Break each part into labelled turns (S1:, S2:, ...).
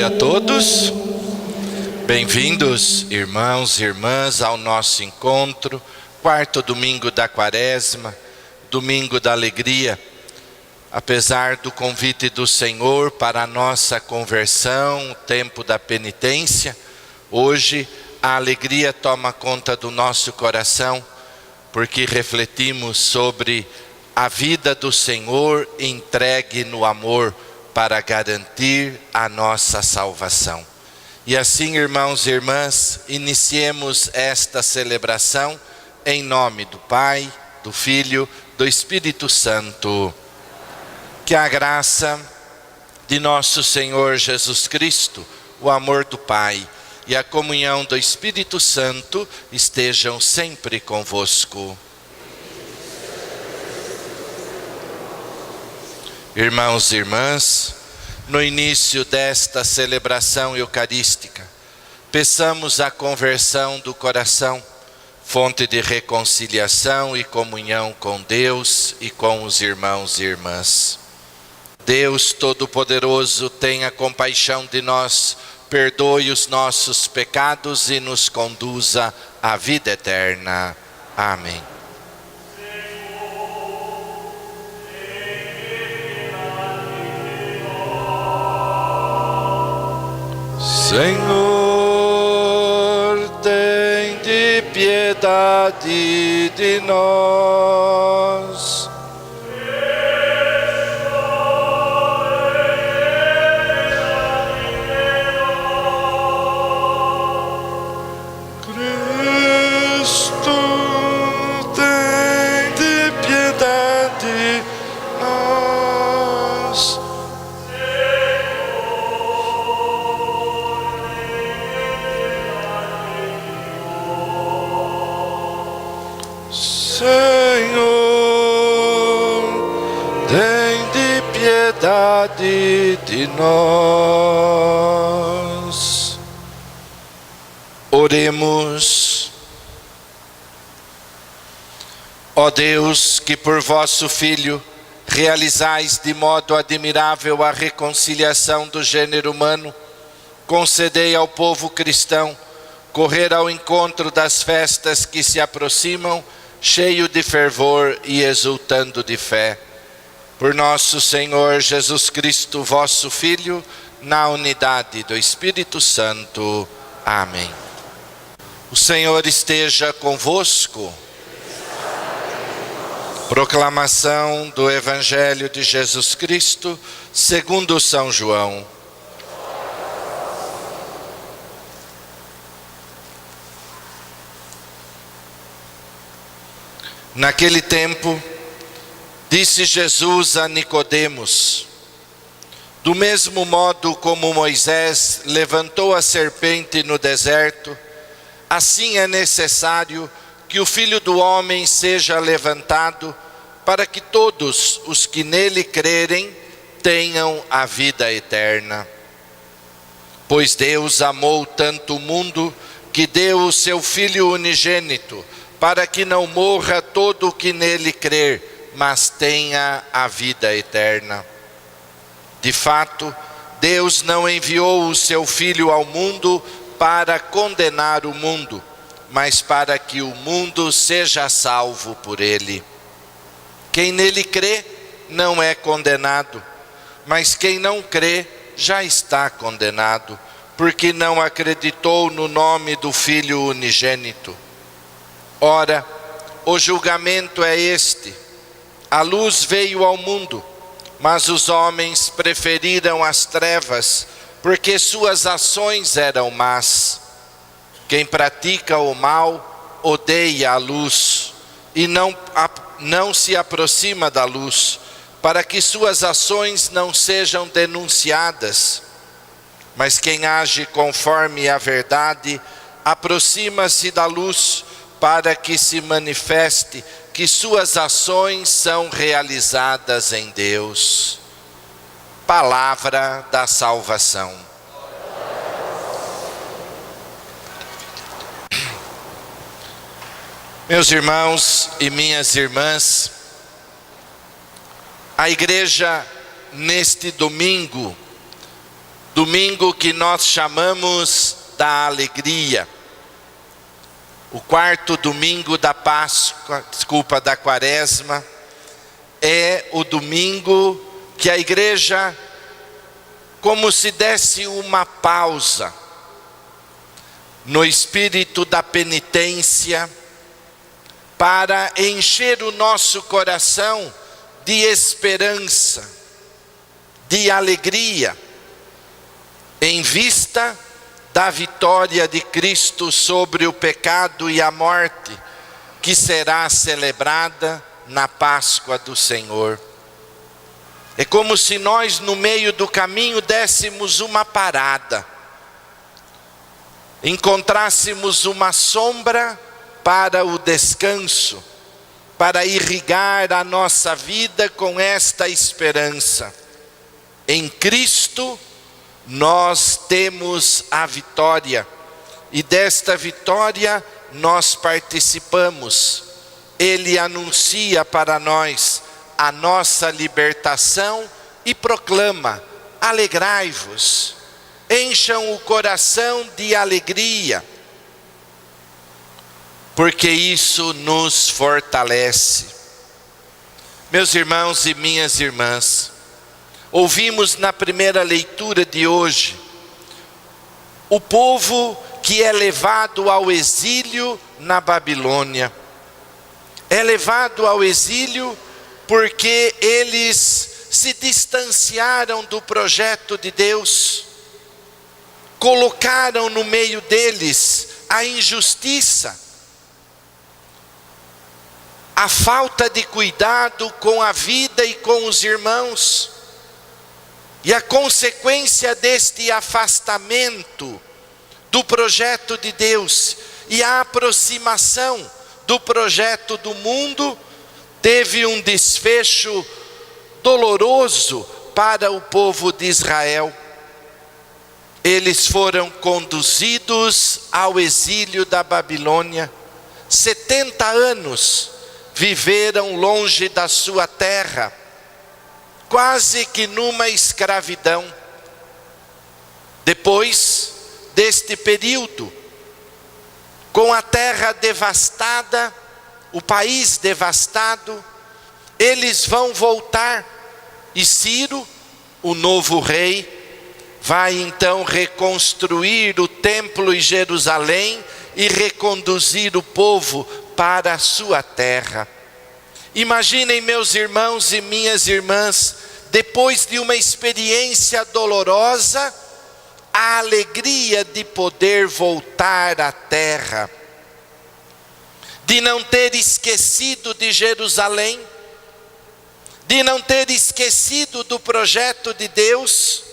S1: a todos. Bem-vindos, irmãos e irmãs, ao nosso encontro, quarto domingo da Quaresma, domingo da alegria. Apesar do convite do Senhor para a nossa conversão, o tempo da penitência, hoje a alegria toma conta do nosso coração, porque refletimos sobre a vida do Senhor entregue no amor para garantir a nossa salvação. E assim, irmãos e irmãs, iniciemos esta celebração em nome do Pai, do Filho, do Espírito Santo. Que a graça de nosso Senhor Jesus Cristo, o amor do Pai e a comunhão do Espírito Santo estejam sempre convosco. Irmãos e irmãs, no início desta celebração eucarística, peçamos a conversão do coração, fonte de reconciliação e comunhão com Deus e com os irmãos e irmãs. Deus Todo-Poderoso, tenha compaixão de nós, perdoe os nossos pecados e nos conduza à vida eterna. Amém. Senhor, tem de piedade de nós. Cristo, tem de piedade de nós. Senhor, tem de piedade de nós. Oremos. Ó Deus, que por vosso Filho realizais de modo admirável a reconciliação do gênero humano, concedei ao povo cristão correr ao encontro das festas que se aproximam, cheio de fervor e exultando de fé. Por nosso Senhor Jesus Cristo, vosso Filho, na unidade do Espírito Santo. Amém. O Senhor esteja convosco. Proclamação do Evangelho de Jesus Cristo, segundo São João. Naquele tempo, disse Jesus a Nicodemos: do mesmo modo como Moisés levantou a serpente no deserto, assim é necessário que o Filho do Homem seja levantado, para que todos os que nele crerem tenham a vida eterna. Pois Deus amou tanto o mundo que deu o seu Filho unigênito, para que não morra todo o que nele crer, mas tenha a vida eterna. De fato, Deus não enviou o seu Filho ao mundo para condenar o mundo, mas para que o mundo seja salvo por ele. Quem nele crê não é condenado, mas quem não crê já está condenado, porque não acreditou no nome do Filho unigênito. Ora, o julgamento é este: a luz veio ao mundo, mas os homens preferiram as trevas, porque suas ações eram más. Quem pratica o mal odeia a luz e não se aproxima da luz, para que suas ações não sejam denunciadas. Mas quem age conforme a verdade aproxima-se da luz, para que se manifeste que suas ações são realizadas em Deus. Palavra da salvação. Meus irmãos e minhas irmãs, a igreja neste domingo domingo que nós chamamos da alegria. O quarto domingo da Páscoa, da Quaresma, é o domingo que a igreja, como se desse uma pausa no espírito da penitência, para encher o nosso coração de esperança, de alegria, em vista da vitória de Cristo sobre o pecado e a morte, que será celebrada na Páscoa do Senhor. É como se nós no meio do caminho dessemos uma parada, encontrássemos uma sombra para o descanso, para irrigar a nossa vida com esta esperança. Em Cristo nós temos a vitória, e desta vitória nós participamos. Ele anuncia para nós a nossa libertação e proclama: alegrai-vos, encham o coração de alegria, porque isso nos fortalece. Meus irmãos e minhas irmãs, ouvimos na primeira leitura de hoje o povo que é levado ao exílio na Babilônia. É levado ao exílio porque eles se distanciaram do projeto de Deus, colocaram no meio deles a injustiça, a falta de cuidado com a vida e com os irmãos, e a consequência deste afastamento do projeto de Deus e a aproximação do projeto do mundo teve um desfecho doloroso para o povo de Israel. Eles foram conduzidos ao exílio da Babilônia. 70 anos viveram longe da sua terra, quase que numa escravidão. Depois deste período, com a terra devastada, o país devastado, eles vão voltar, e Ciro, o novo rei, vai então reconstruir o templo em Jerusalém e reconduzir o povo para a sua terra. Imaginem, meus irmãos e minhas irmãs, depois de uma experiência dolorosa, a alegria de poder voltar à terra, de não ter esquecido de Jerusalém, de não ter esquecido do projeto de Deus,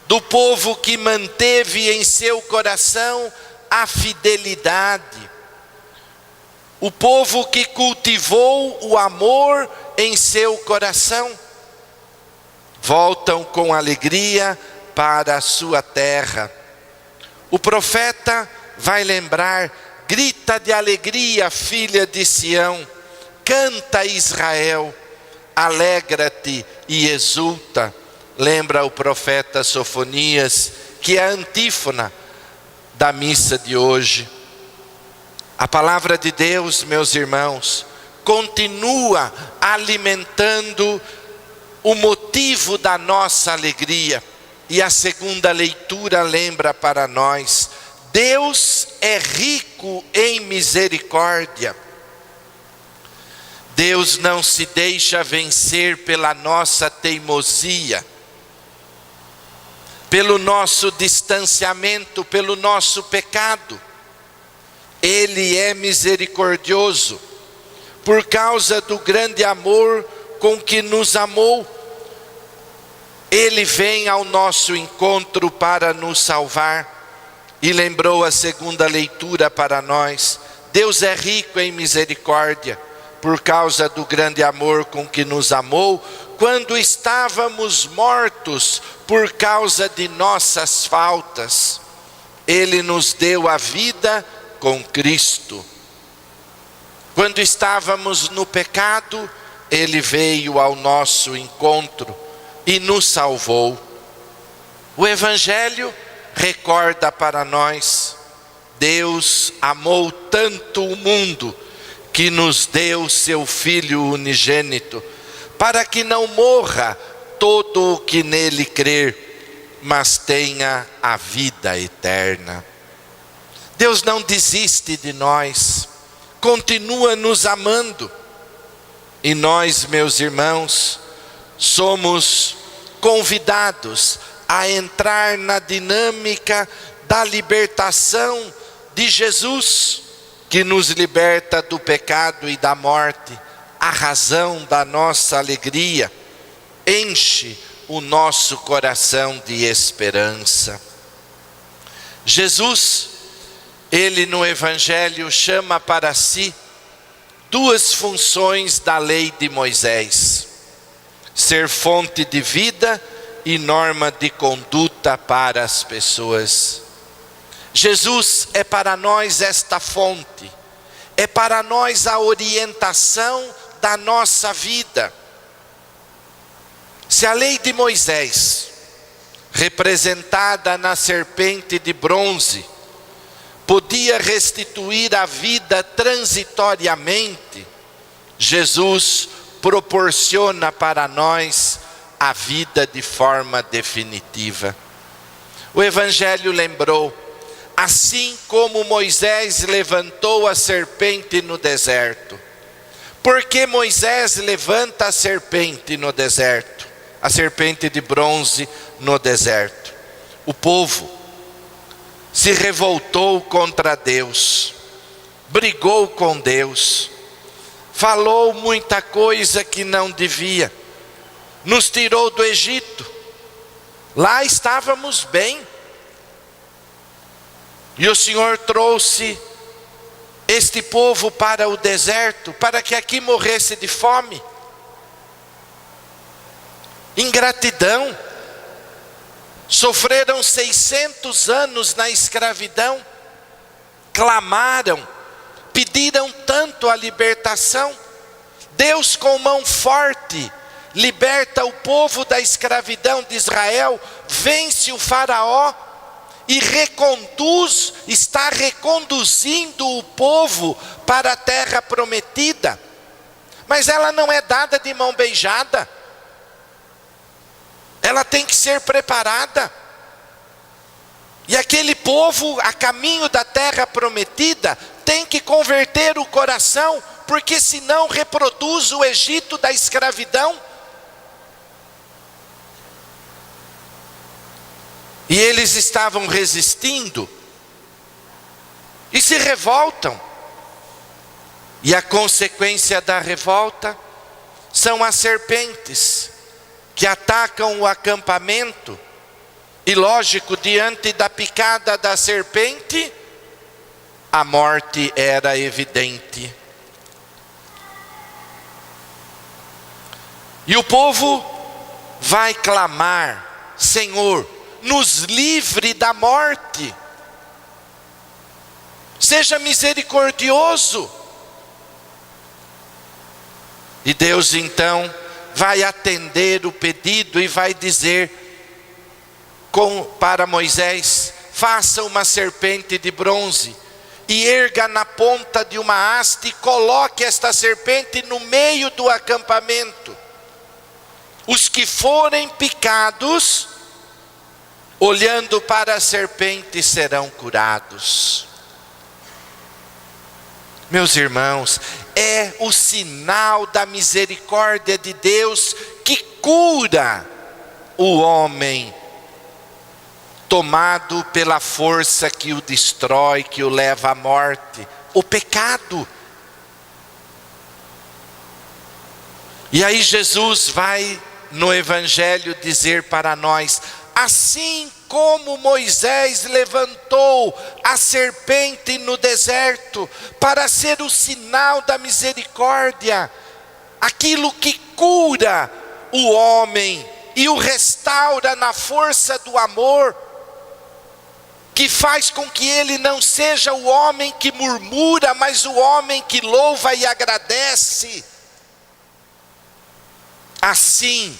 S1: do povo que manteve em seu coração a fidelidade, o povo que cultivou o amor em seu coração. Voltam com alegria para a sua terra. O profeta vai lembrar: grita de alegria, filha de Sião, canta Israel, alegra-te e exulta. Lembra o profeta Sofonias, que é a antífona da missa de hoje. A palavra de Deus, meus irmãos, continua alimentando o motivo da nossa alegria. E a segunda leitura lembra para nós: Deus é rico em misericórdia. Deus não se deixa vencer pela nossa teimosia, pelo nosso distanciamento, pelo nosso pecado. Ele é misericordioso, por causa do grande amor com que nos amou. Ele vem ao nosso encontro para nos salvar. E lembrou a segunda leitura para nós: Deus é rico em misericórdia, por causa do grande amor com que nos amou, quando estávamos mortos por causa de nossas faltas. Ele nos deu a vida com Cristo. Quando estávamos no pecado, Ele veio ao nosso encontro e nos salvou. O Evangelho recorda para nós: Deus amou tanto o mundo que nos deu seu Filho unigênito, para que não morra todo o que nele crer, mas tenha a vida eterna. Deus não desiste de nós, continua nos amando. E nós, meus irmãos, somos convidados a entrar na dinâmica da libertação de Jesus, que nos liberta do pecado e da morte, a razão da nossa alegria, enche o nosso coração de esperança. Jesus, ele no Evangelho chama para si duas funções da lei de Moisés: ser fonte de vida e norma de conduta para as pessoas. Jesus é para nós esta fonte, é para nós a orientação da nossa vida. Se a lei de Moisés, representada na serpente de bronze, podia restituir a vida transitoriamente, Jesus proporciona para nós a vida de forma definitiva. O Evangelho lembrou: assim como Moisés levantou a serpente no deserto. Por que Moisés levanta a serpente no deserto? A serpente de bronze no deserto. O povo se revoltou contra Deus, brigou com Deus, falou muita coisa que não devia, nos tirou do Egito. Lá estávamos bem. E o Senhor trouxe este povo para o deserto, para que aqui morresse de fome. Ingratidão. Sofreram 600 anos na escravidão, clamaram, pediram tanto a libertação. Deus, com mão forte, liberta o povo da escravidão de Israel, vence o faraó e está reconduzindo o povo para a terra prometida. Mas ela não é dada de mão beijada. Ela tem que ser preparada. E aquele povo, a caminho da terra prometida, tem que converter o coração, porque senão reproduz o Egito da escravidão. E eles estavam resistindo e se revoltam. E a consequência da revolta são as serpentes que atacam o acampamento. E lógico, diante da picada da serpente, a morte era evidente. E o povo vai clamar: Senhor, nos livre da morte, seja misericordioso. E Deus então vai atender o pedido e vai dizer para Moisés: faça uma serpente de bronze e erga na ponta de uma haste e coloque esta serpente no meio do acampamento. Os que forem picados, olhando para a serpente, serão curados. Meus irmãos, é o sinal da misericórdia de Deus que cura o homem tomado pela força que o destrói, que o leva à morte, o pecado. E aí Jesus vai no Evangelho dizer para nós: assim como Moisés levantou a serpente no deserto para ser o sinal da misericórdia, aquilo que cura o homem e o restaura na força do amor, que faz com que ele não seja o homem que murmura, mas o homem que louva e agradece. Assim,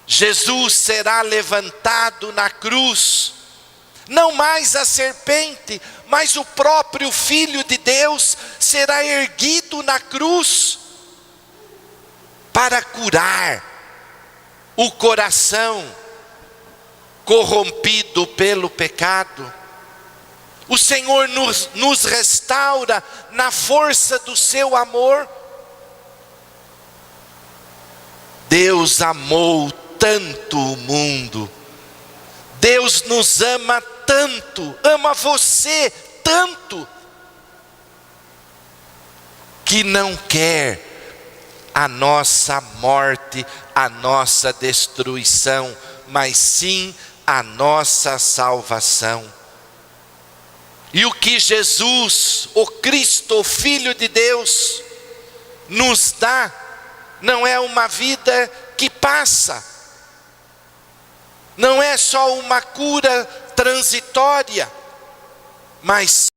S1: Jesus será levantado na cruz, não mais a serpente, mas o próprio Filho de Deus será erguido na cruz, para curar o coração corrompido pelo pecado. O Senhor nos restaura na força do seu amor. Deus amou tanto o mundo, Deus nos ama tanto, ama você tanto, que não quer a nossa morte, a nossa destruição, mas sim a nossa salvação. E o que Jesus, o Cristo, o Filho de Deus, nos dá, não é uma vida que passa, não é só uma cura transitória, mas